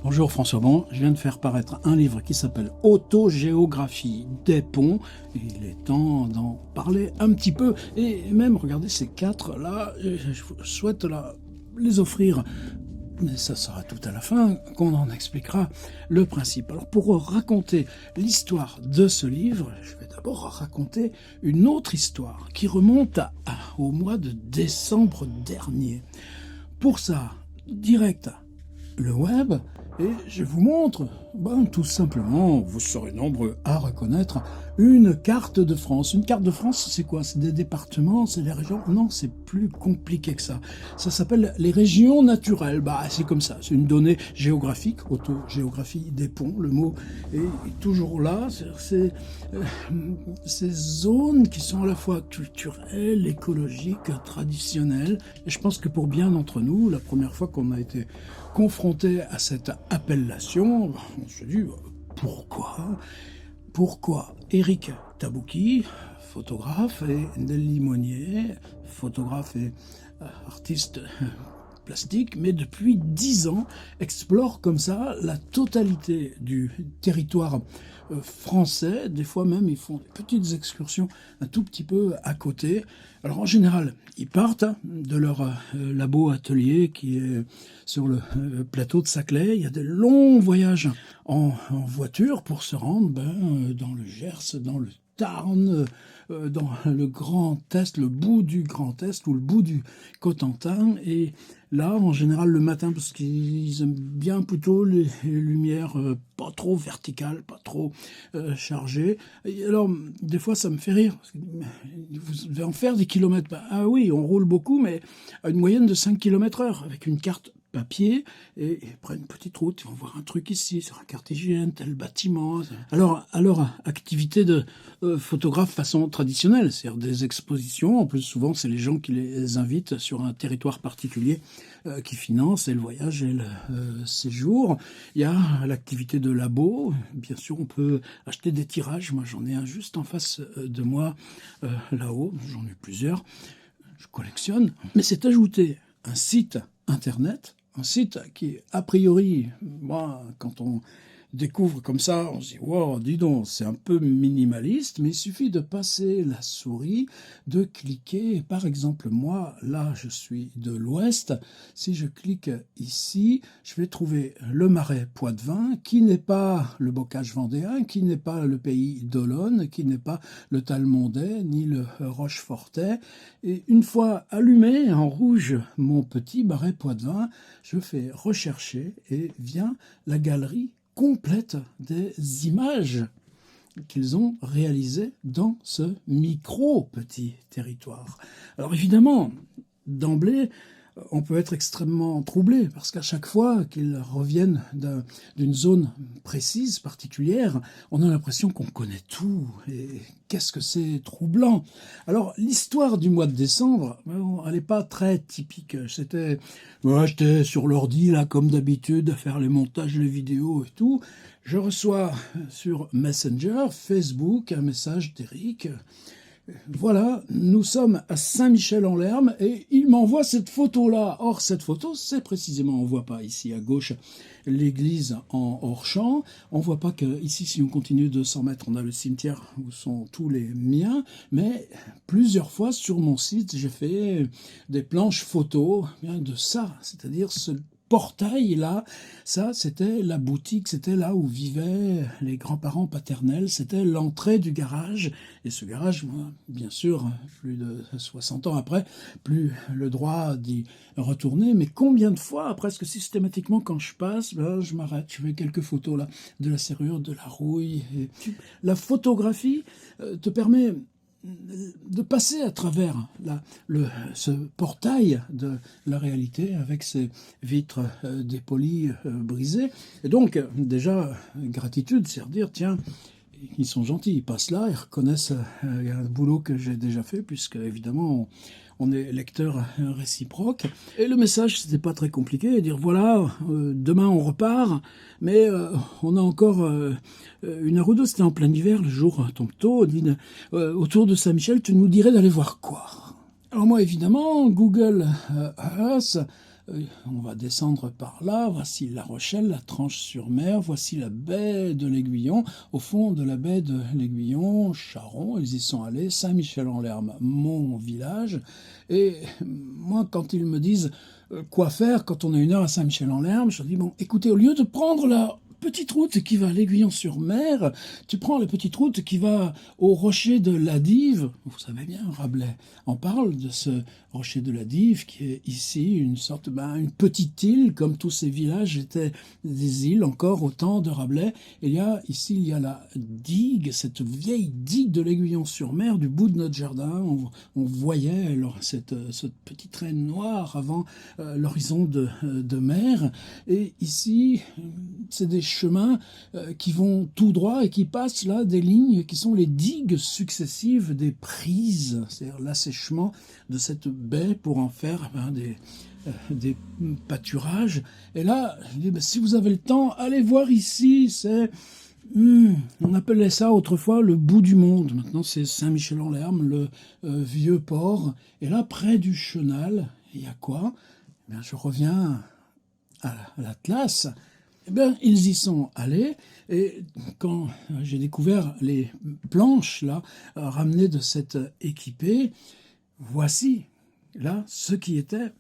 Bonjour François Bon, je viens de faire paraître un livre qui s'appelle Autogéographie des ponts. Il est temps d'en parler un petit peu et même, regardez ces quatre là, je souhaite les offrir. Mais ça sera tout à la fin qu'on en expliquera le principe. Alors pour raconter l'histoire de ce livre, je vais d'abord raconter une autre histoire qui remonte au mois de décembre dernier. Pour ça, direct le web, et je vous montre, tout simplement, vous serez nombreux à reconnaître, une carte de France. Une carte de France, c'est quoi? C'est des départements, c'est des régions? Non, c'est plus compliqué que ça. Ça s'appelle les régions naturelles. C'est comme ça, c'est une donnée géographique, autogéographie des ponts, le mot est toujours là. C'est ces zones qui sont à la fois culturelles, écologiques, traditionnelles. Et je pense que pour bien d'entre nous, la première fois qu'on a été confronté à cette appellation, on se dit pourquoi Éric Tabouki, photographe, et Nelly Monnier, photographe et artiste plastique, mais depuis 10 ans explore comme ça la totalité du territoire français. Des fois même ils font des petites excursions un tout petit peu à côté. Alors en général ils partent de leur labo atelier qui est sur le plateau de Saclay. Il y a des longs voyages en voiture pour se rendre dans le Gers, dans le Tarn, dans le Grand Est, le bout du Grand Est ou le bout du Cotentin. Et là, en général, le matin, parce qu'ils aiment bien plutôt les lumières pas trop verticales, pas trop chargées. Et alors, des fois, ça me fait rire. Parce que, vous devez en faire des kilomètres. Ah oui, on roule beaucoup, mais à une moyenne de 5 km/h, avec une carte papier, et prennent une petite route, ils vont voir un truc ici, sur un carte hygiène, tel bâtiment. Alors activité de photographe façon traditionnelle, c'est-à-dire des expositions. En plus, souvent, c'est les gens qui les invitent sur un territoire particulier qui financent et le voyage et le séjour. Il y a l'activité de labo. Bien sûr, on peut acheter des tirages. Moi, j'en ai un juste en face de moi, là-haut. J'en ai plusieurs. Je collectionne. Mais c'est ajouté un site internet, un site qui, a priori, moi, quand on découvre comme ça, on se dit « Wow, dis donc, c'est un peu minimaliste », mais il suffit de passer la souris, de cliquer. Par exemple, moi, là, je suis de l'Ouest. Si je clique ici, je vais trouver le Marais Poitevin, qui n'est pas le Bocage vendéen, qui n'est pas le pays d'Olonne, qui n'est pas le Talmondais, ni le Rochefortais. Et une fois allumé en rouge mon petit Marais Poitevin, je fais rechercher et vient la galerie complète des images qu'ils ont réalisées dans ce micro-petit territoire. Alors évidemment, d'emblée, on peut être extrêmement troublé, parce qu'à chaque fois qu'ils reviennent d'une zone précise, particulière, on a l'impression qu'on connaît tout, et qu'est-ce que c'est troublant. Alors, l'histoire du mois de décembre, elle n'est pas très typique. J'étais sur l'ordi, là, comme d'habitude, à faire les montages, les vidéos et tout. Je reçois sur Messenger, Facebook, un message d'Éric. Voilà, nous sommes à Saint-Michel-en-Lerme et il m'envoie cette photo-là. Or, cette photo, c'est précisément, on ne voit pas ici à gauche l'église en hors-champ. On ne voit pas qu'ici, si on continue de 100 mètres, on a le cimetière où sont tous les miens. Mais plusieurs fois sur mon site, j'ai fait des planches photos de ça, c'est-à-dire ce portail là, ça c'était la boutique, c'était là où vivaient les grands-parents paternels, c'était l'entrée du garage. Et ce garage, moi, bien sûr, plus de 60 ans après, plus le droit d'y retourner. Mais combien de fois, presque systématiquement, quand je passe, je m'arrête, je fais quelques photos là, de la serrure, de la rouille. La photographie te permet de passer à travers ce portail de la réalité avec ses vitres dépolies, brisées. Et donc, déjà, gratitude, c'est dire, tiens, ils sont gentils, ils passent là, ils reconnaissent un boulot que j'ai déjà fait, puisque, évidemment, on est lecteur réciproque. Et le message, c'était pas très compliqué, dire voilà, demain on repart, mais on a encore une heure ou deux, c'était en plein hiver, le jour tombe tôt, autour de Saint-Michel, tu nous dirais d'aller voir quoi? Alors moi, évidemment, Google Earth On va descendre par là, voici La Rochelle, la Tranche-sur-Mer, voici la baie de l'Aiguillon. Au fond de la baie de l'Aiguillon, Charon, ils y sont allés, Saint-Michel-en-Lerme, mon village. Et moi, quand ils me disent quoi faire quand on a 1 heure à Saint-Michel-en-Lerme, je dis, bon, écoutez, au lieu de prendre la petite route qui va à l'Aiguillon-sur-Mer, tu prends la petite route qui va au rocher de la Dive. Vous savez bien, Rabelais en parle de ce rocher de la Dive qui est ici une sorte, une petite île, comme tous ces villages étaient des îles encore au temps de Rabelais. Et il y a la digue, cette vieille digue de l'Aiguillon-sur-Mer du bout de notre jardin. On voyait alors ce petit trait noir avant l'horizon de mer. Et ici, c'est des chemins qui vont tout droit et qui passent là des lignes qui sont les digues successives des prises, c'est-à-dire l'assèchement de cette baie pour en faire des pâturages. Et là, je dis, si vous avez le temps, allez voir ici, c'est... on appelait ça autrefois le bout du monde. Maintenant, c'est Saint-Michel-en-Lerme, le vieux port. Et là, près du chenal, il y a quoi ? Je reviens à l'Atlas. Ils y sont allés, et quand j'ai découvert les planches là ramenées de cette équipée, voici là ce qui était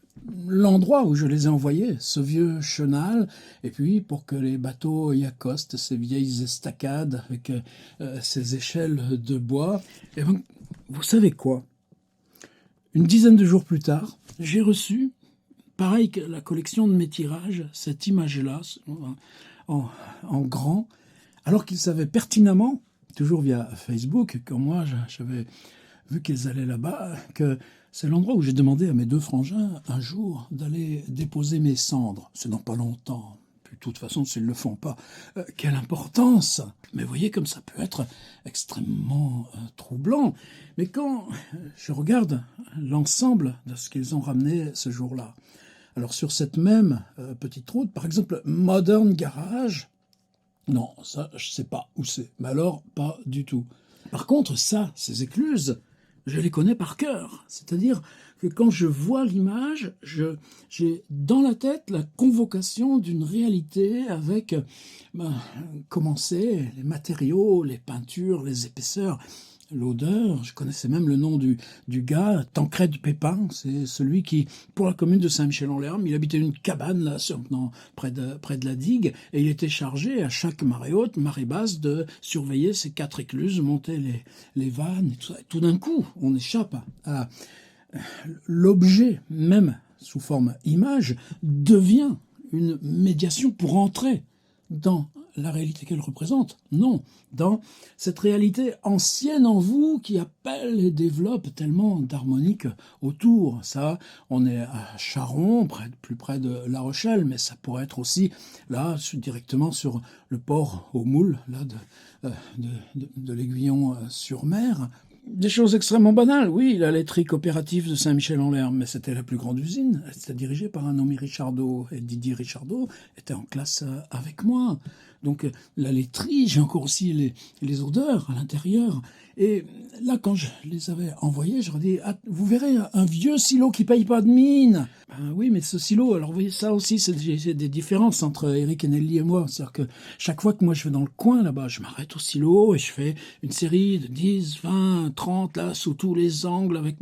l'endroit où je les ai envoyés, ce vieux chenal, et puis pour que les bateaux y accostent, ces vieilles estacades avec ces échelles de bois. Et vous savez quoi ? Une dizaine de jours plus tard, j'ai reçu, pareil que la collection de mes tirages, cette image-là, en grand, alors qu'ils savaient pertinemment, toujours via Facebook, quand moi j'avais vu qu'ils allaient là-bas, que c'est l'endroit où j'ai demandé à mes 2 frangins un jour d'aller déposer mes cendres. C'est dans pas longtemps. Puis, de toute façon, s'ils ne le font pas, quelle importance! Mais vous voyez comme ça peut être extrêmement troublant. Mais quand je regarde l'ensemble de ce qu'ils ont ramené ce jour-là, alors sur cette même petite route, par exemple, Modern Garage, non, ça je sais pas où c'est, mais alors pas du tout. Par contre, ça, ces écluses, je les connais par cœur. C'est-à-dire que quand je vois l'image, j'ai dans la tête la convocation d'une réalité avec comment c'est, les matériaux, les peintures, les épaisseurs, l'odeur. Je connaissais même le nom du gars, Tancred Pépin. C'est celui qui, pour la commune de Saint-Michel-en-Lerme, il habitait une cabane là, près de la digue, et il était chargé à chaque marée haute, marée basse, de surveiller ces 4 écluses, monter les vannes, et tout ça. Et tout d'un coup, on échappe à l'objet, même sous forme image, devient une médiation pour entrer dans la réalité qu'elle représente. Non, dans cette réalité ancienne en vous qui appelle et développe tellement d'harmonique autour. Ça, on est à Charon, plus près de La Rochelle, mais ça pourrait être aussi là, directement sur le port aux moules là, de l'Aiguillon-sur-Mer. Des choses extrêmement banales, oui, la laiterie coopérative de Saint-Michel-en-Lerme, mais c'était la plus grande usine, elle était dirigée par un nommé Richardot, et Didier Richardot était en classe avec moi. Donc la laiterie, j'ai encore aussi les odeurs à l'intérieur. Et là, quand je les avais envoyés, je leur dis, vous verrez, un vieux silo qui paye pas de mine. Oui, mais ce silo, alors vous voyez, ça aussi, c'est des différences entre Eric et Nelly et moi. C'est-à-dire que chaque fois que moi je vais dans le coin là-bas, je m'arrête au silo et je fais une série de 10, 20, 30, là, sous tous les angles, avec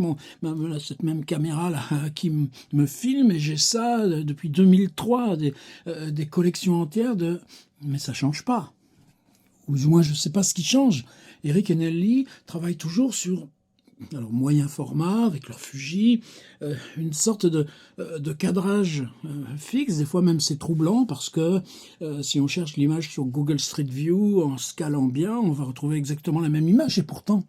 cette même caméra là, qui me filme, et j'ai ça depuis 2003, des collections entières de... Mais ça change pas. Ou du moins, je ne sais pas ce qui change. Eric et Nelly travaillent toujours sur moyen format, avec leur Fuji, une sorte de cadrage fixe. Des fois même c'est troublant parce que si on cherche l'image sur Google Street View en scalant bien, on va retrouver exactement la même image, et pourtant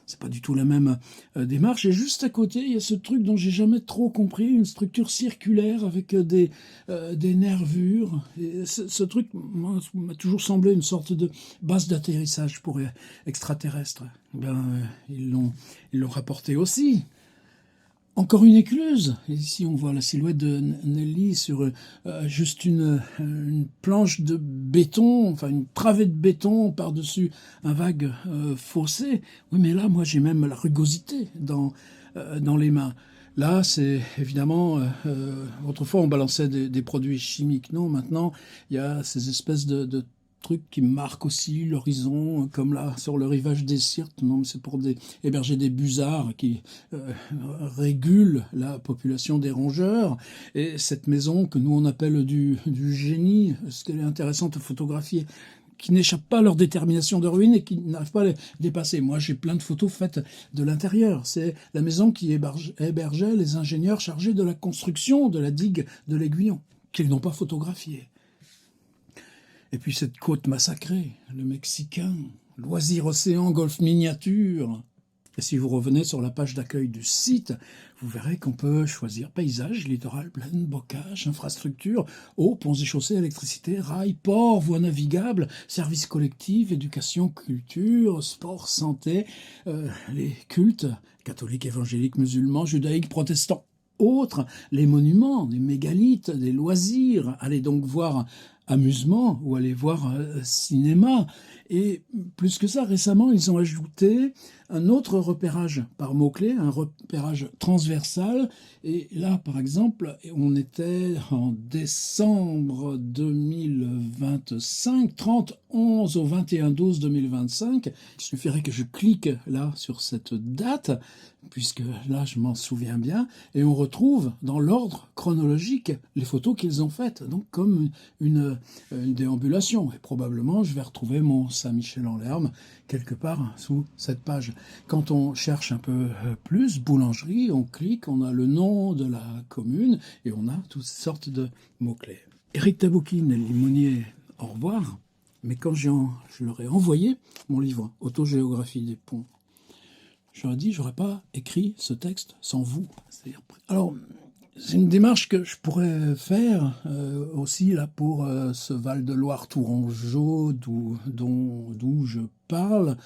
c'est pas du tout la même démarche. Et juste à côté, il y a ce truc dont j'ai jamais trop compris, une structure circulaire avec des nervures. Et ce truc m'a toujours semblé une sorte de base d'atterrissage pour extraterrestres. Ils l'ont rapporté aussi. Encore une écluse. Et ici, on voit la silhouette de Nelly sur juste une planche de béton, enfin une travée de béton par-dessus un vague fossé. Oui, mais là, moi, j'ai même la rugosité dans les mains. Là, c'est évidemment, autrefois on balançait des produits chimiques. Non, maintenant, il y a ces espèces de trucs qui marquent aussi l'horizon, comme là, sur le rivage des Syrtes. Non, mais c'est pour héberger des busards qui régulent la population des rongeurs. Et cette maison que nous on appelle du génie, ce qu'elle est intéressante à photographier, qui n'échappent pas à leur détermination de ruine et qui n'arrivent pas à les dépasser. Moi, j'ai plein de photos faites de l'intérieur. C'est la maison qui hébergeait les ingénieurs chargés de la construction de la digue de l'Aiguillon, qu'ils n'ont pas photographiée. Et puis cette côte massacrée, le Mexicain, loisir océan, golfe miniature. Et si vous revenez sur la page d'accueil du site, vous verrez qu'on peut choisir paysage, littoral, plaine, bocage, infrastructure, eau, ponts et chaussées, électricité, rails, ports, voies navigables, services collectifs, éducation, culture, sport, santé, les cultes, catholiques, évangéliques, musulmans, judaïques, protestants, autres, les monuments, les mégalithes, des loisirs. Allez donc voir amusement ou aller voir cinéma. Et plus que ça, récemment, ils ont ajouté un autre repérage par mots-clés, un repérage transversal. Et là, par exemple, on était en décembre 2025, 30 11 au 21 12 2025. Il suffirait que je clique là sur cette date, puisque là, je m'en souviens bien, et on retrouve dans l'ordre chronologique les photos qu'ils ont faites, donc comme une déambulation. Et probablement, je vais retrouver mon Saint-Michel-en-Lerme quelque part sous cette page. Quand on cherche un peu plus, boulangerie, on clique, on a le nom de la commune et on a toutes sortes de mots-clés. Éric Taboukine et Limonier, au revoir. Mais quand je leur ai envoyé mon livre « Autogéographie des ponts », je leur ai dit, j'aurais pas écrit ce texte sans vous. Alors, c'est une démarche que je pourrais faire aussi là pour ce Val-de-Loire tourangeau d'où je parle,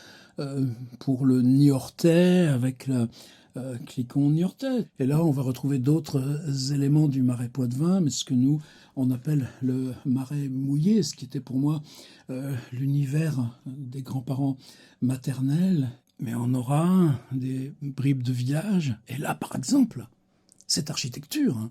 pour le Niortais avec le Clicquot Niortais. Et là, on va retrouver d'autres éléments du marais Poitevin, mais ce que nous on appelle le marais mouillé, ce qui était pour moi l'univers des grands-parents maternels. Mais on aura des bribes de village. Et là, par exemple, cette architecture, hein,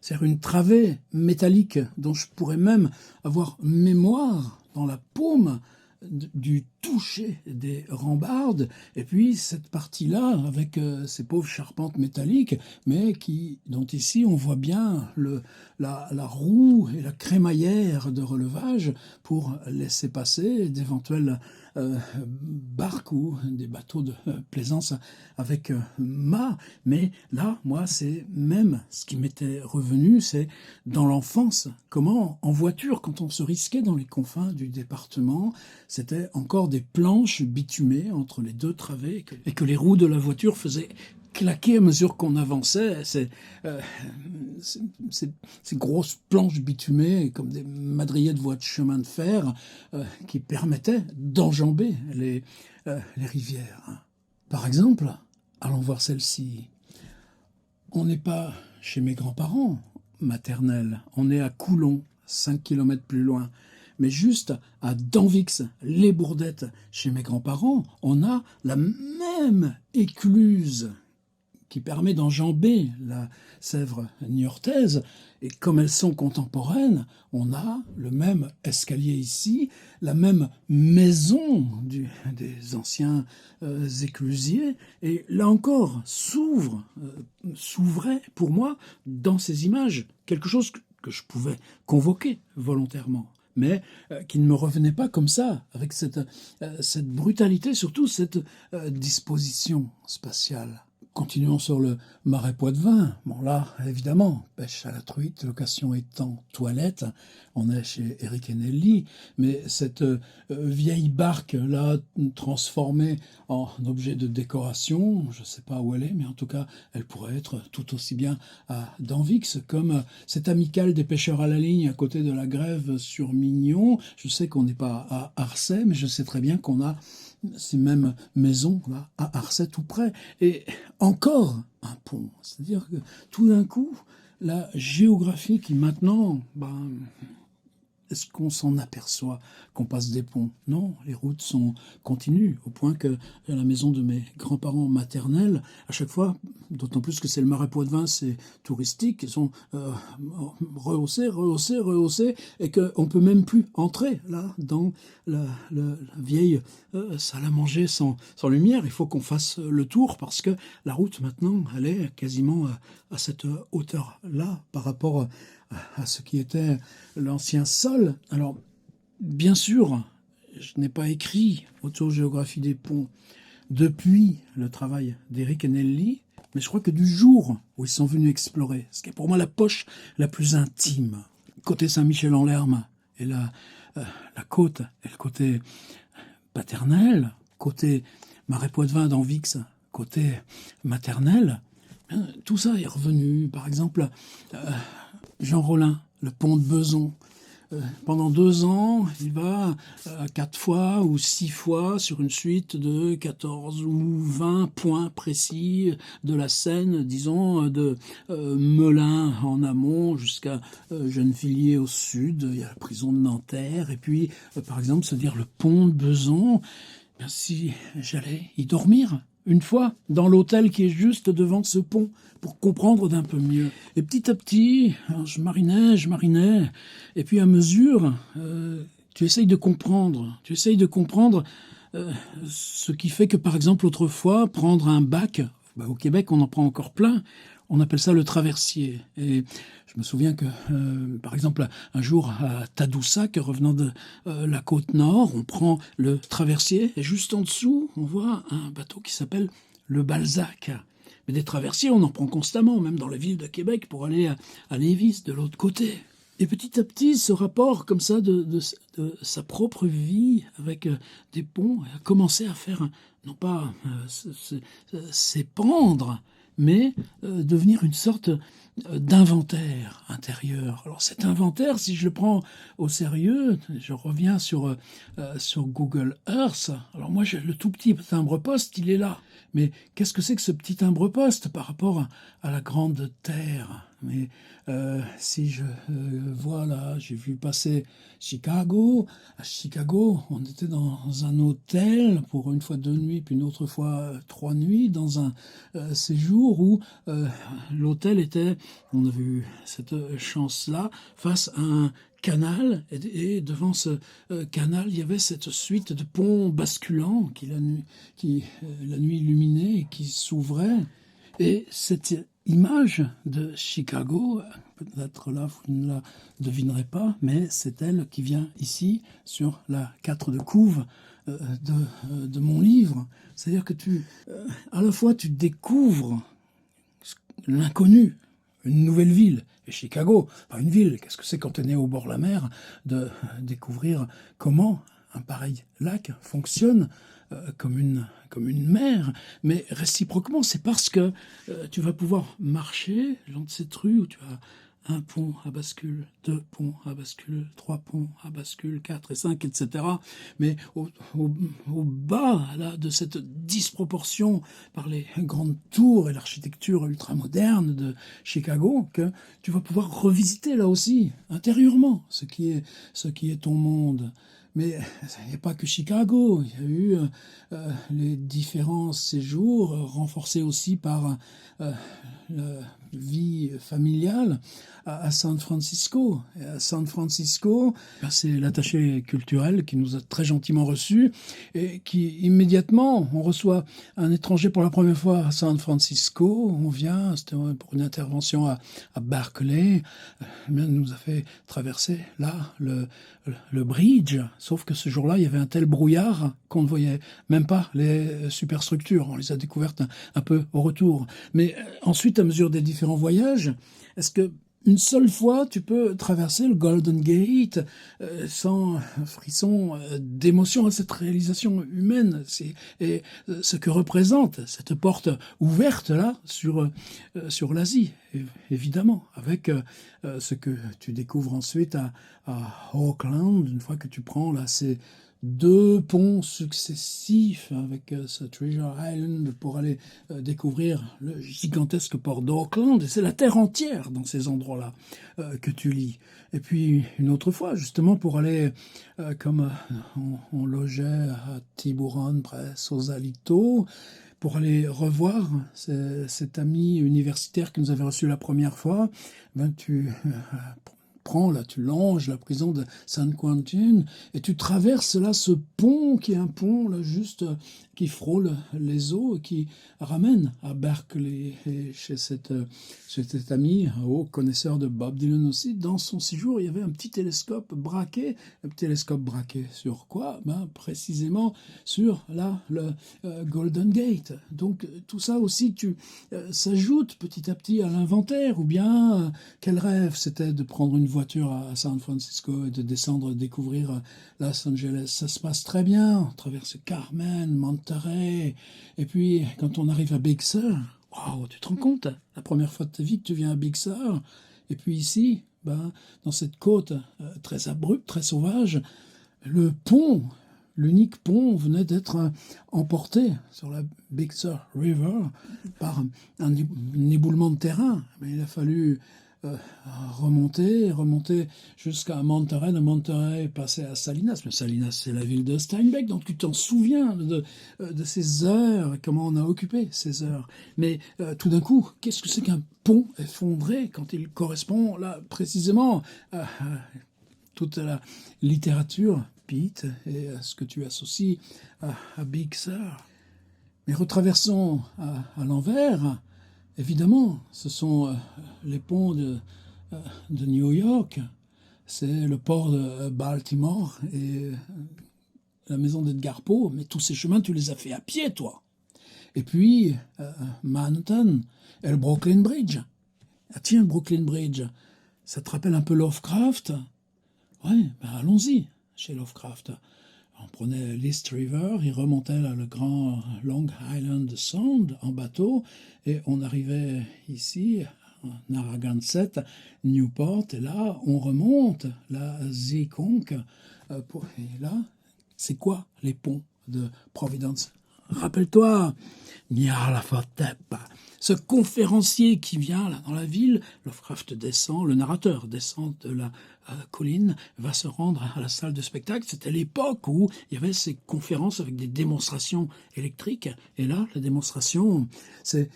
c'est une travée métallique dont je pourrais même avoir mémoire dans la paume du toucher des rambardes, et puis cette partie-là avec ces pauvres charpentes métalliques, mais dont ici on voit bien la roue et la crémaillère de relevage pour laisser passer d'éventuelles barques ou des bateaux de plaisance avec mât. Mais là, moi, c'est même ce qui m'était revenu, c'est dans l'enfance, comment en voiture, quand on se risquait dans les confins du département, c'était encore des planches bitumées entre les deux travées et que les roues de la voiture faisaient claquer à mesure qu'on avançait. Ces grosses planches bitumées comme des madriers de voies de chemin de fer qui permettaient d'enjamber les rivières. Par exemple, allons voir celle-ci. On n'est pas chez mes grands-parents maternels, on est à Coulon, 5 kilomètres plus loin. Mais juste à Danvix, les Bourdettes, chez mes grands-parents, on a la même écluse qui permet d'enjamber la Sèvre niortaise. Et comme elles sont contemporaines, on a le même escalier ici, la même maison des anciens éclusiers. Et là encore, s'ouvrait pour moi dans ces images quelque chose que je pouvais convoquer volontairement, mais qui ne me revenait pas comme ça, avec cette brutalité, surtout cette disposition spatiale. Continuons sur le marais Poitevin. Bon là, évidemment, pêche à la truite, location étang, toilette, on est chez Eric et Nelly, mais cette vieille barque-là, transformée en objet de décoration, je ne sais pas où elle est, mais en tout cas, elle pourrait être tout aussi bien à Danvix, comme cette amicale des pêcheurs à la ligne à côté de la Grève sur Mignon. Je sais qu'on n'est pas à Arcet, mais je sais très bien qu'on a ces mêmes maisons là, à Arcet tout près. Et encore un pont. C'est-à-dire que tout d'un coup, la géographie qui maintenant est-ce qu'on s'en aperçoit qu'on passe des ponts? Non, les routes sont continues, au point que à la maison de mes grands-parents maternels, à chaque fois, d'autant plus que c'est le Marais Poitevin, c'est touristique, ils sont rehaussés, et qu'on peut même plus entrer là dans la vieille salle à manger sans lumière. Il faut qu'on fasse le tour parce que la route maintenant, elle est quasiment à cette hauteur-là par rapport à ce qui était l'ancien sol. Alors, bien sûr, je n'ai pas écrit Autogéographie des ponts depuis le travail d'Eric et Nelly, mais je crois que du jour où ils sont venus explorer, ce qui est pour moi la poche la plus intime, côté Saint-Michel-en-Lerme et la côte, et le côté paternel, côté Marais Poitevin dans Vix, côté maternel, tout ça est revenu. Par exemple, Jean Rollin, le pont de Bezons. Pendant 2 ans, il va 4 fois ou 6 fois sur une suite de 14 ou 20 points précis de la Seine, disons, de Melun en amont jusqu'à Gennevilliers au sud. Il y a la prison de Nanterre. Et puis, par exemple, se dire le pont de Bezons, ben, si j'allais y dormir une fois dans l'hôtel qui est juste devant ce pont, pour comprendre d'un peu mieux. Et petit à petit, je marinais, et puis à mesure, tu essayes de comprendre ce qui fait que, par exemple, autrefois, prendre un bac, au Québec, on en prend encore plein, on appelle ça le traversier. Et je me souviens que, par exemple, un jour à Tadoussac, revenant de la côte nord, on prend le traversier, et juste en dessous, on voit un bateau qui s'appelle le Balzac. Mais des traversiers, on en prend constamment, même dans la ville de Québec, pour aller à Lévis, de l'autre côté. Et petit à petit, ce rapport comme ça de sa propre vie avec des ponts a commencé à faire, non pas s'épandre, mais devenir une sorte d'inventaire intérieur. Alors cet inventaire, si je le prends au sérieux, je reviens sur Google Earth. Alors moi, le tout petit timbre-poste, il est là. Mais qu'est-ce que c'est que ce petit timbre-poste par rapport à la grande Terre? Mais si je vois là, j'ai vu passer Chicago. À Chicago, on était dans un hôtel pour une fois 2 nuits, puis une autre fois 3 nuits, dans un séjour où l'hôtel était, on avait eu cette chance-là, face à un canal, et devant ce canal, il y avait cette suite de ponts basculants qui la nuit illuminée et qui s'ouvraient. Et cette image de Chicago, peut-être là, vous ne la devinerez pas, mais c'est elle qui vient ici sur la 4 de couve de mon livre. C'est-à-dire que à la fois tu découvres l'inconnu, une nouvelle ville. Et Chicago, pas une ville, qu'est-ce que c'est quand on est au bord de la mer, de découvrir comment un pareil lac fonctionne comme une mer. Mais réciproquement, c'est parce que tu vas pouvoir marcher le long de cette rue où tu as un pont à bascule, 2 ponts à bascule, 3 ponts à bascule, 4 et 5, etc. Mais au bas là, de cette disproportion par les grandes tours et l'architecture ultramoderne de Chicago, que tu vas pouvoir revisiter là aussi, intérieurement, ce qui est ton monde. Mais il n'y a pas que Chicago, il y a eu les différents séjours renforcés aussi par la vie familiale à San Francisco. Et à San Francisco, c'est l'attaché culturel qui nous a très gentiment reçus et qui immédiatement, on reçoit un étranger pour la première fois à San Francisco, on vient, c'était pour une intervention à Berkeley, nous a fait traverser là le bridge, sauf que ce jour-là, il y avait un tel brouillard qu'on ne voyait même pas les superstructures. On les a découvertes un peu au retour. Mais ensuite, à mesure des différents voyages, est-ce que une seule fois, tu peux traverser le Golden Gate sans frisson d'émotion à cette réalisation humaine. Et ce que représente cette porte ouverte là sur l'Asie. évidemment, avec ce que tu découvres ensuite à Auckland, une fois que tu prends là ces deux ponts successifs avec ce Treasure Island pour aller découvrir le gigantesque port d'Auckland. Et c'est la terre entière dans ces endroits-là que tu lis. Et puis une autre fois, justement, pour aller, comme on logeait à Tiburon, près Sausalito, pour aller revoir cet ami universitaire qui nous avait reçu la première fois, ben tu prends là, tu longes la prison de San Quentin et tu traverses là ce pont qui est un pont là juste qui frôle les eaux et qui ramène à Berkeley et chez cet ami, haut connaisseur de Bob Dylan aussi. Dans son séjour, il y avait un petit télescope braqué. Un télescope braqué sur quoi? Ben, précisément sur là, le Golden Gate. Donc tout ça aussi s'ajoute petit à petit à l'inventaire. Ou bien quel rêve c'était de prendre une voiture à San Francisco et de descendre découvrir Los Angeles. Ça se passe très bien. On traverse Carmen, Monterey. Et puis quand on arrive à Big Sur, wow, tu te rends compte, la première fois de ta vie que tu viens à Big Sur, et puis ici, ben, dans cette côte très abrupte, très sauvage, le pont, l'unique pont venait d'être emporté sur la Big Sur River par un éboulement de terrain. Mais il a fallu remonter jusqu'à Monterey, de Monterey passer à Salinas. Mais Salinas, c'est la ville de Steinbeck, donc tu t'en souviens de ces heures, comment on a occupé ces heures. Mais tout d'un coup, qu'est-ce que c'est qu'un pont effondré quand il correspond là précisément à toute la littérature, Pete, et à ce que tu associes à Big Sur. Mais retraversons à l'envers. Évidemment, ce sont les ponts de New York, c'est le port de Baltimore et la maison d'Edgar Poe, mais tous ces chemins, tu les as fait à pied, toi. Et puis, Manhattan et le Brooklyn Bridge. Ah tiens, le Brooklyn Bridge, ça te rappelle un peu Lovecraft? Oui, ben allons-y, chez Lovecraft. On prenait l'East River, il remontait là, le grand Long Island Sound en bateau, et on arrivait ici, à Narragansett, Newport, et là, on remonte la Seekonk. Et là, c'est quoi les ponts de Providence? Rappelle-toi, Nyarlathotep, ce conférencier qui vient là dans la ville. Lovecraft descend, le narrateur descend de la colline, va se rendre à la salle de spectacle. C'était l'époque où il y avait ces conférences avec des démonstrations électriques. Et là, la démonstration, c'est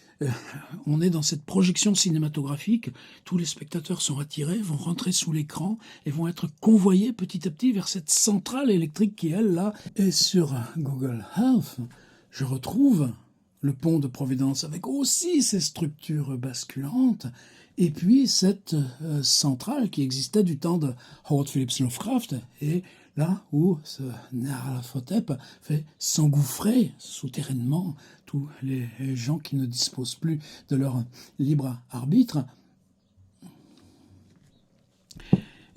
on est dans cette projection cinématographique. Tous les spectateurs sont attirés, vont rentrer sous l'écran et vont être convoyés petit à petit vers cette centrale électrique qui, elle, là, est sur Google Earth. Je retrouve le pont de Providence avec aussi ces structures basculantes et puis cette centrale qui existait du temps de Howard Phillips Lovecraft et là où ce Nyarlathotep fait s'engouffrer souterrainement tous les gens qui ne disposent plus de leur libre arbitre.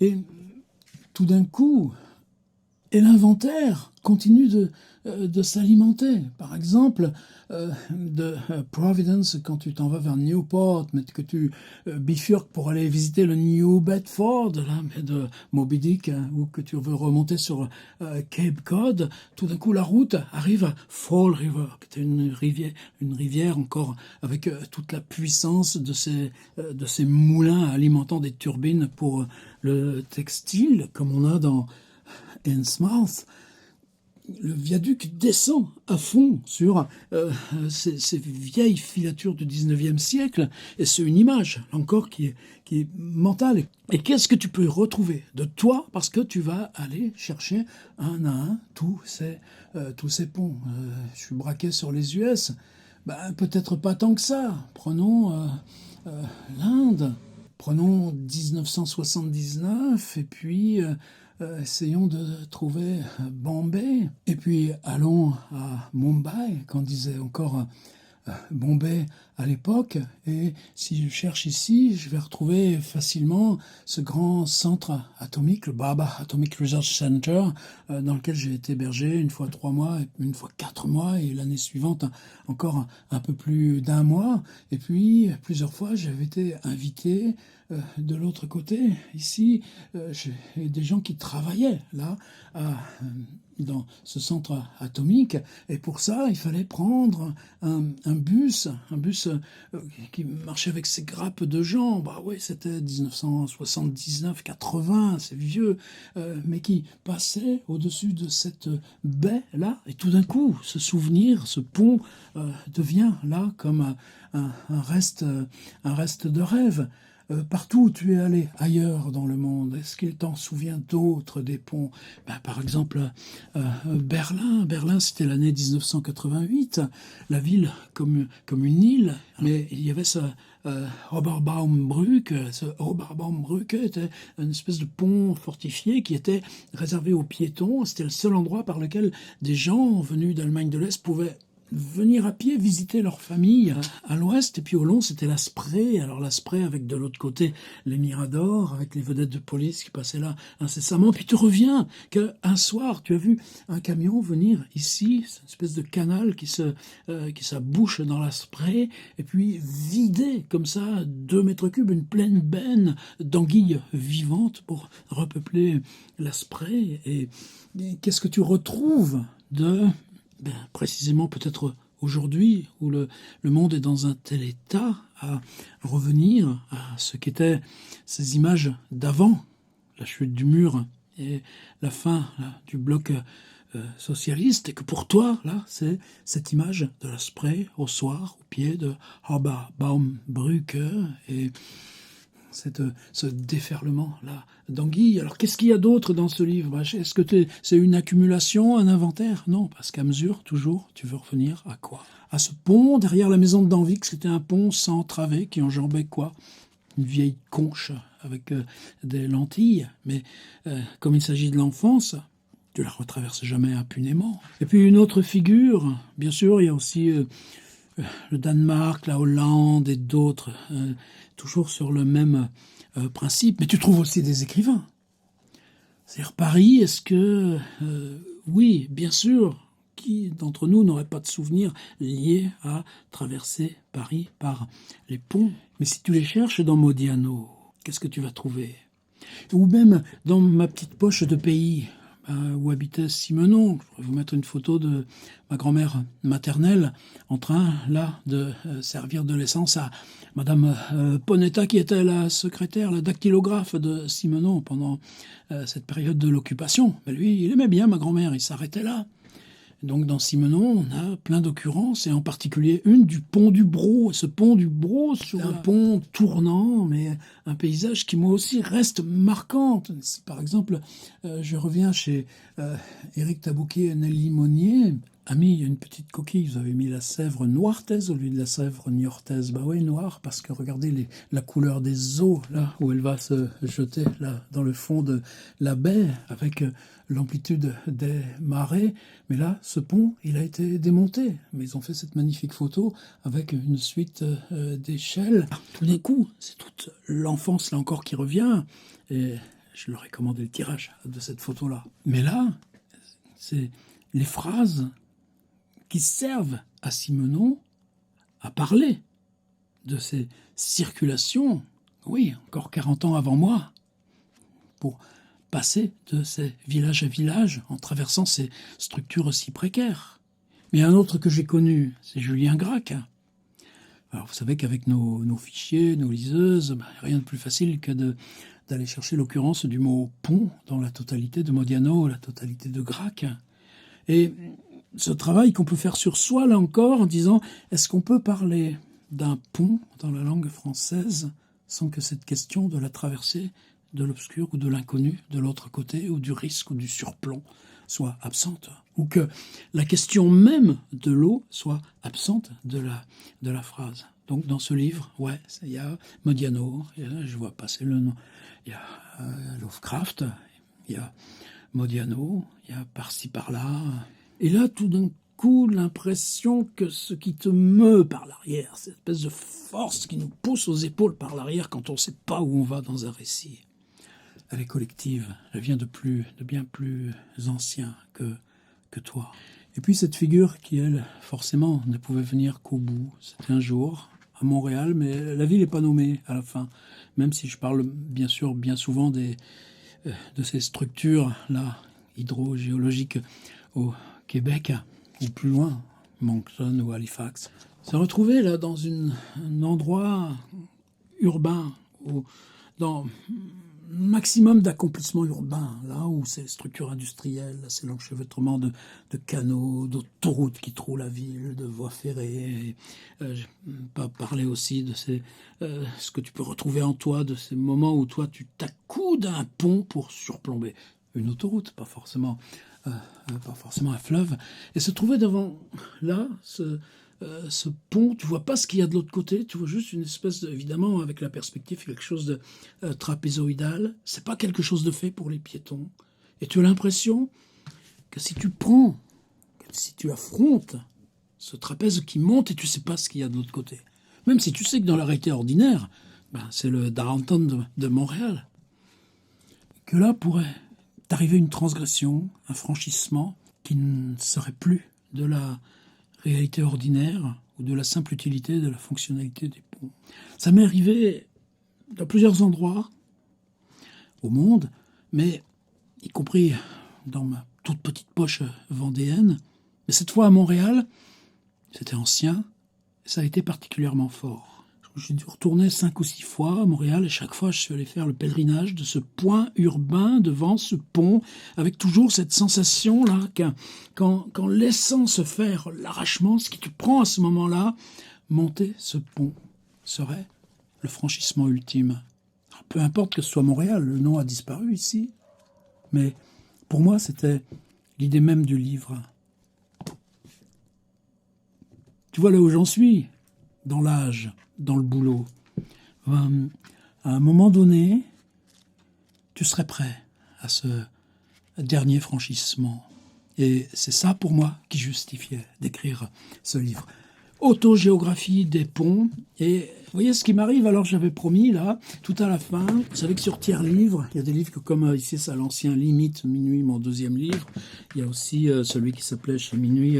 Et tout d'un coup, et l'inventaire continue de s'alimenter. Par exemple, de Providence, quand tu t'en vas vers Newport, mais que tu bifurques pour aller visiter le New Bedford, là, de Moby Dick, hein, ou que tu veux remonter sur Cape Cod, tout d'un coup la route arrive à Fall River, qui est une rivière encore avec toute la puissance de ces moulins alimentant des turbines pour le textile, comme on a dans Innsmouth. Le viaduc descend à fond sur ces vieilles filatures du 19e siècle, et c'est une image, encore, qui est mentale. Et qu'est-ce que tu peux retrouver de toi, parce que tu vas aller chercher un à un tous ces ponts. Je suis braqué sur les US, ben, peut-être pas tant que ça. Prenons l'Inde, prenons 1979, et puis essayons de trouver Bombay. Et puis allons à Mumbai, qu'en disait encore Bombay à l'époque. Et si je cherche ici, je vais retrouver facilement ce grand centre atomique, le Bhabha Atomic Research Center, dans lequel j'ai été hébergé une fois 3 mois, une fois 4 mois, et l'année suivante encore un peu plus d'1 mois. Et puis, plusieurs fois, j'avais été invité de l'autre côté. Ici, j'ai des gens qui travaillaient là, dans ce centre atomique. Et pour ça, il fallait prendre un bus qui marchait avec ses grappes de gens. Bah oui, c'était 1979-80, c'est vieux, mais qui passait au-dessus de cette baie-là. Et tout d'un coup, ce souvenir, ce pont devient là comme un reste de rêve. Partout où tu es allé ailleurs dans le monde, est-ce qu'il t'en souvient d'autres des ponts? Par exemple, Berlin. Berlin, c'était l'année 1988, la ville comme une île, mais il y avait ce Oberbaumbrücke. Ce Oberbaumbrücke était une espèce de pont fortifié qui était réservé aux piétons. C'était le seul endroit par lequel des gens venus d'Allemagne de l'Est pouvaient venir à pied visiter leur famille à l'ouest, et puis au long c'était la Spree. Alors la Spree avec de l'autre côté les miradors, avec les vedettes de police qui passaient là incessamment. Puis tu reviens qu'un soir tu as vu un camion venir ici, c'est une espèce de canal qui s'abouche dans la Spree, et puis vider comme ça 2 mètres cubes, une pleine benne d'anguilles vivantes pour repeupler la Spree. Et qu'est-ce que tu retrouves de précisément peut-être aujourd'hui, où le monde est dans un tel état, à revenir à ce qu'étaient ces images d'avant la chute du mur et la fin là, du bloc socialiste, et que pour toi, là, c'est cette image de la Spree au soir, au pied de Oberbaumbrücke, et ce déferlement-là d'anguilles. Alors, qu'est-ce qu'il y a d'autre dans ce livre? Est-ce que c'est une accumulation, un inventaire? Non, parce qu'à mesure, toujours, tu veux revenir à quoi? À ce pont derrière la maison de Danvik. C'était un pont sans travée qui enjambait quoi? Une vieille conche avec des lentilles. Mais comme il s'agit de l'enfance, tu la retraverses jamais impunément. Et puis une autre figure, bien sûr, il y a aussi le Danemark, la Hollande et d'autres, toujours sur le même principe. Mais tu trouves aussi des écrivains. C'est-à-dire Paris, est-ce que... oui, bien sûr, qui d'entre nous n'aurait pas de souvenirs liés à traverser Paris par les ponts? Mais si tu les cherches dans Modiano, qu'est-ce que tu vas trouver? Ou même dans ma petite poche de pays, où habitait Simenon. Je pourrais vous mettre une photo de ma grand-mère maternelle en train, là, de servir de l'essence à Madame Ponetta, qui était la secrétaire, la dactylographe de Simenon pendant cette période de l'occupation. Mais lui, il aimait bien ma grand-mère, il s'arrêtait là. Donc dans Simenon, on a plein d'occurrences, et en particulier une du pont du Brou. Ce pont du Brou, sur un pont tournant, mais un paysage qui moi aussi reste marquant. Par exemple, je reviens chez Éric Tabouquier et Nelly Monnier. Ami, il y a une petite coquille, vous avez mis la Sèvre noirtaise au lieu de la Sèvre niortaise. Bah oui, noire, parce que regardez la couleur des eaux, là, où elle va se jeter, là, dans le fond de la baie, avec l'amplitude des marées. Mais là, ce pont, il a été démonté. Mais ils ont fait cette magnifique photo avec une suite d'échelles. Tout d'un coup, c'est toute l'enfance, là encore, qui revient. Et je leur ai commandé le tirage de cette photo-là. Mais là, c'est les phrases qui servent à Simenon à parler de ces circulations, oui, encore 40 ans avant moi, pour passer de ces villages à village en traversant ces structures aussi précaires. Mais un autre que j'ai connu, c'est Julien Gracq. Alors vous savez qu'avec nos fichiers, nos liseuses, rien de plus facile que d'aller chercher l'occurrence du mot pont dans la totalité de Modiano, la totalité de Gracq. Et ce travail qu'on peut faire sur soi, là encore, en disant, est-ce qu'on peut parler d'un pont dans la langue française sans que cette question de la traversée de l'obscur ou de l'inconnu de l'autre côté, ou du risque ou du surplomb, soit absente? Ou que la question même de l'eau soit absente de la phrase? Donc dans ce livre, ouais, il y a Modiano, je vois passer le nom, il y a Lovecraft, il y a Modiano, il y a par-ci par-là. Et là, tout d'un coup l'impression que ce qui te meut par l'arrière, cette espèce de force qui nous pousse aux épaules par l'arrière quand on ne sait pas où on va dans un récit, elle est collective, elle vient de bien plus ancien que toi. Et puis cette figure qui, elle, forcément, ne pouvait venir qu'au bout. C'était un jour, à Montréal, mais la ville n'est pas nommée à la fin. Même si je parle, bien sûr, bien souvent de ces structures-là, hydrogéologiques au Québec, ou plus loin, Moncton ou Halifax. Se retrouver là dans un endroit urbain, dans maximum d'accomplissement urbain, là où c'est structures industrielles, là c'est l'enchevêtrement de canaux, d'autoroutes qui trouent la ville, de voies ferrées. J'ai pas parlé aussi de ce que tu peux retrouver en toi, de ces moments où toi tu t'accoudes à un pont pour surplomber une autoroute, pas forcément un fleuve, et se trouver devant là ce pont, tu vois pas ce qu'il y a de l'autre côté, tu vois juste une espèce évidemment avec la perspective quelque chose de trapézoïdal, c'est pas quelque chose de fait pour les piétons, et tu as l'impression que si tu affrontes ce trapèze qui monte et tu sais pas ce qu'il y a de l'autre côté, même si tu sais que dans la réalité ordinaire, c'est le downtown de Montréal, que là pourrait t'arriver une transgression, un franchissement qui ne serait plus de la réalité ordinaire ou de la simple utilité de la fonctionnalité des ponts. Ça m'est arrivé dans plusieurs endroits au monde, mais y compris dans ma toute petite poche vendéenne. Mais cette fois à Montréal, c'était ancien, et ça a été particulièrement fort. J'ai dû retourner 5 ou 6 fois à Montréal, et chaque fois je suis allé faire le pèlerinage de ce point urbain devant ce pont, avec toujours cette sensation-là qu'en laissant se faire l'arrachement, ce qui te prend à ce moment-là, monter ce pont serait le franchissement ultime. Alors, peu importe que ce soit Montréal, le nom a disparu ici, mais pour moi c'était l'idée même du livre. Tu vois là où j'en suis, dans l'âge, dans le boulot. À un moment donné, tu serais prêt à ce dernier franchissement. Et c'est ça pour moi qui justifiait d'écrire ce livre. Autogéographie des ponts. Et vous voyez ce qui m'arrive, alors j'avais promis là, tout à la fin, vous savez que sur Tiers-Livre, il y a des livres comme ici c'est l'ancien Limite, Minuit, mon deuxième livre. Il y a aussi celui qui s'appelait chez Minuit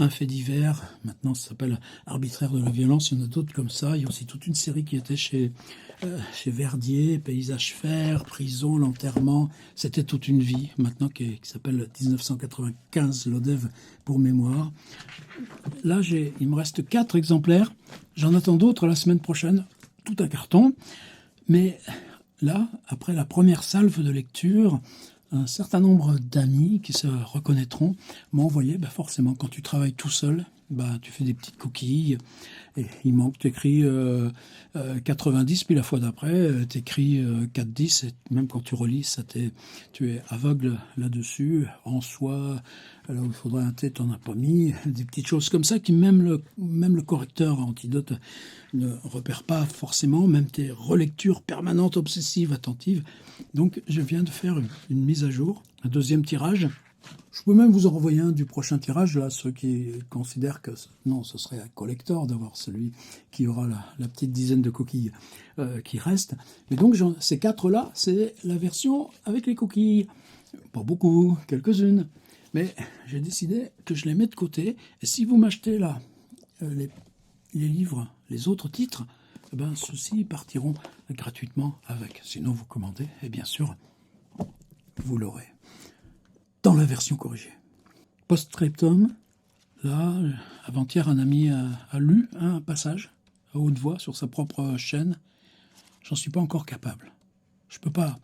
Un fait divers, maintenant ça s'appelle Arbitraire de la violence, il y en a d'autres comme ça. Il y a aussi toute une série qui était chez Verdier, Paysage Fer, Prison, L'Enterrement, c'était toute une vie, maintenant qui s'appelle 1995, l'Odève pour mémoire. Là, il me reste 4 exemplaires, j'en attends d'autres la semaine prochaine, tout un carton. Mais là, après la première salve de lecture, un certain nombre d'amis qui se reconnaîtront m'ont envoyé, forcément, quand tu travailles tout seul, tu fais des petites coquilles, et il manque, tu écris 90, puis la fois d'après, tu écris 4-10, et même quand tu relis, tu es aveugle là-dessus, en soi, là où il faudrait un thé, t'en as pas mis, des petites choses comme ça qui même le correcteur Antidote ne repère pas forcément, même tes relectures permanentes, obsessives, attentives. Donc je viens de faire une mise à jour, un deuxième tirage. Je peux même vous en renvoyer un du prochain tirage, là, ceux qui considèrent que non, ce serait un collector d'avoir celui qui aura la petite dizaine de coquilles qui restent. Et donc ces 4-là, c'est la version avec les coquilles. Pas beaucoup, quelques-unes. Mais j'ai décidé que je les mets de côté. Et si vous m'achetez là les livres, les autres titres, ceux-ci partiront gratuitement avec. Sinon, vous commandez, et bien sûr, vous l'aurez dans la version corrigée. Post-scriptum, là, avant-hier, un ami a lu un passage à haute voix sur sa propre chaîne. J'en suis pas encore capable. Je peux pas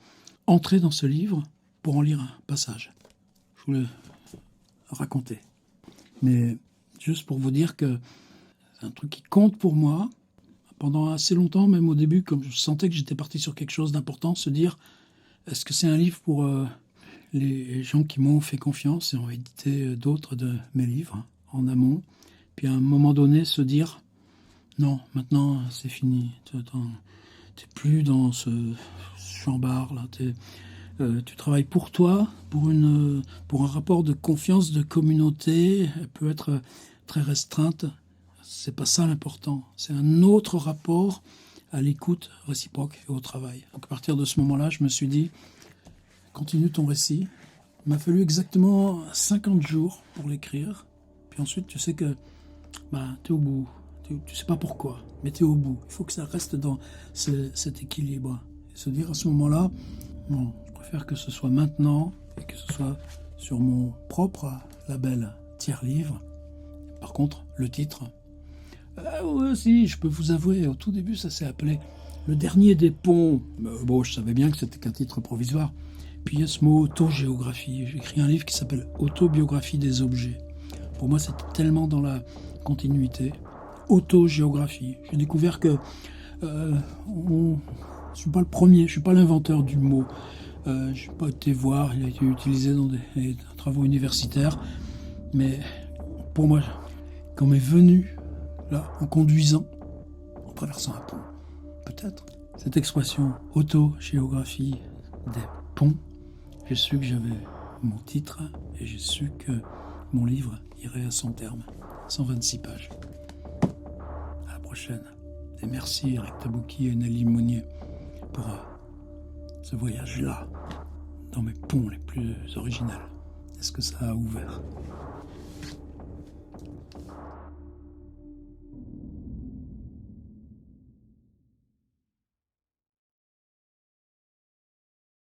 entrer dans ce livre pour en lire un passage. Je vous le raconter. Mais juste pour vous dire que c'est un truc qui compte pour moi. Pendant assez longtemps, même au début, comme je sentais que j'étais parti sur quelque chose d'important, se dire, est-ce que c'est un livre pour les gens qui m'ont fait confiance et ont édité d'autres de mes livres en amont, puis à un moment donné se dire, non, maintenant c'est fini, t'es plus dans ce chambard là, tu travailles pour toi, pour un rapport de confiance, de communauté. Elle peut être très restreinte. C'est pas ça l'important. C'est un autre rapport à l'écoute réciproque et au travail. Donc à partir de ce moment-là, je me suis dit, continue ton récit. Il m'a fallu exactement 50 jours pour l'écrire. Puis ensuite, tu sais que tu es au bout. Tu sais pas pourquoi, mais tu es au bout. Il faut que ça reste dans cet équilibre. Et se dire à ce moment-là, non, je préfère que ce soit maintenant et que ce soit sur mon propre label tiers-livre. Par contre, le titre, ouais, si, je peux vous avouer, au tout début, ça s'est appelé Le Dernier des Ponts. Bon, je savais bien que c'était qu'un titre provisoire. Puis il y a ce mot autogéographie. J'ai écrit un livre qui s'appelle Autobiographie des objets. Pour moi, c'était tellement dans la continuité. Autogéographie. J'ai découvert que je ne suis pas le premier, je ne suis pas l'inventeur du mot. Je n'ai pas été voir, il a été utilisé dans des travaux universitaires. Mais pour moi, quand m'est venu, là, en conduisant, en traversant un pont, peut-être, cette expression autogéographie des ponts, j'ai su que j'avais mon titre et j'ai su que mon livre irait à son terme. 126 pages. À la prochaine. Et merci Eric Tabouki et Nelly Monnier pour ce voyage-là dans mes ponts les plus originels. Est-ce que ça a ouvert ?